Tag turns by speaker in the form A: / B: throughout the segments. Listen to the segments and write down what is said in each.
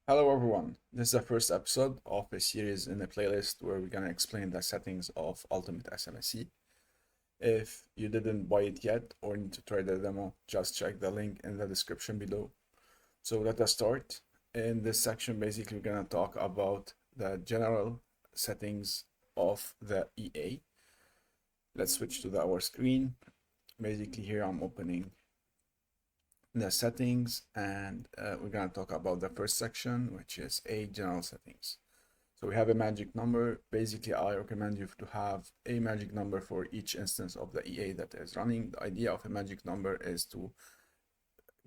A: Hello everyone, this is the first episode of a series in a playlist where we're gonna explain the settings of Ultimate SMC. If you didn't buy it yet or need to try the demo, just check the link in the description below. So let us start. In this section, basically we're gonna talk about the general settings of the EA. Let's switch to our screen. Basically here I'm opening the settings and we're going to talk about the first section, which is a general settings. So we have a magic number. Basically, I recommend you to have a magic number for each instance of the EA that is running. The idea of a magic number is to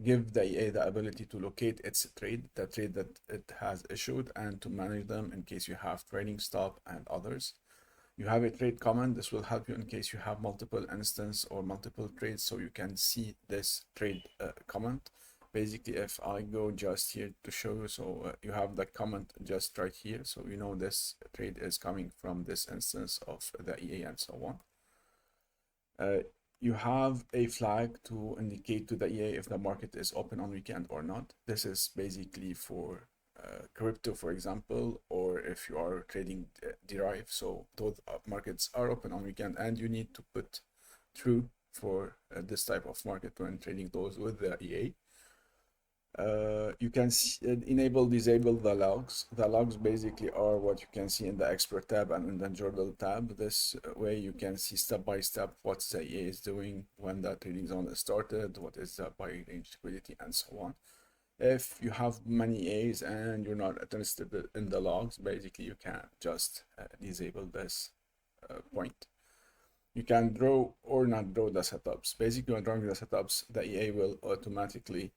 A: give the EA the ability to locate its trade, the trade that it has issued, and to manage them in case you have trading stop and others. You have a trade command. This will help you in case you have multiple instance or multiple trades, so you can see this trade comment. Basically, if I go just here to show you, so you have the comment just right here, so you know this trade is coming from this instance of the EA and so on. You have a flag to indicate to the EA if the market is open on weekend or not. This is basically for crypto, for example, or if you are trading derive. So those markets are open on weekend, and you need to put true for this type of market when trading those with the EA. You can disable the logs. The logs basically are what you can see in the expert tab and in the journal tab. This way you can see step by step what the EA is doing, when the trading zone is started, what is the buy range liquidity, and so on. If you have many A's and you're not interested in the logs, basically you can just disable this point. You can draw or not draw the setups. Basically, when drawing the setups, the EA will automatically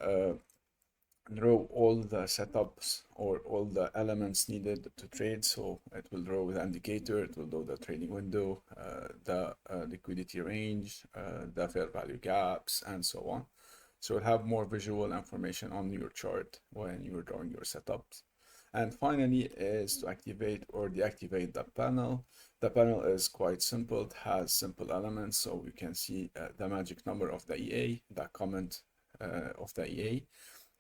A: draw all the setups or all the elements needed to trade. So it will draw the indicator, it will draw the trading window, the liquidity range, the fair value gaps, and so on. So you'll have more visual information on your chart when you're drawing your setups. And finally is to activate or deactivate the panel. The panel is quite simple. It has simple elements. So you can see the magic number of the EA, the comment of the EA.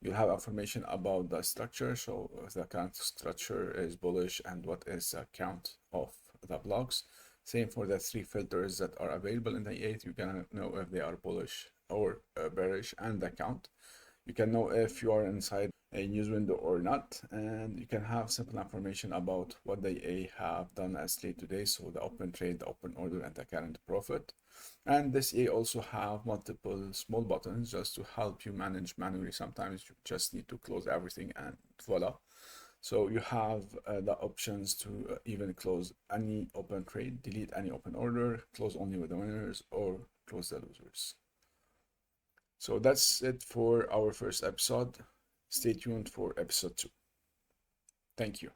A: You'll have information about the structure. So if the current structure is bullish and what is the count of the blocks. Same for the three filters that are available in the EA. You can know if they are bullish or bearish and the count. You can know if you are inside a news window or not, and you can have simple information about what the EA have done as trade today, so the open trade, the open order, and the current profit. And this EA also have multiple small buttons just to help you manage manually. Sometimes you just need to close everything and voila. So you have the options to even close any open trade, delete any open order, close only with the winners, or close the losers. So that's it for our first episode. Stay tuned for episode 2. Thank you.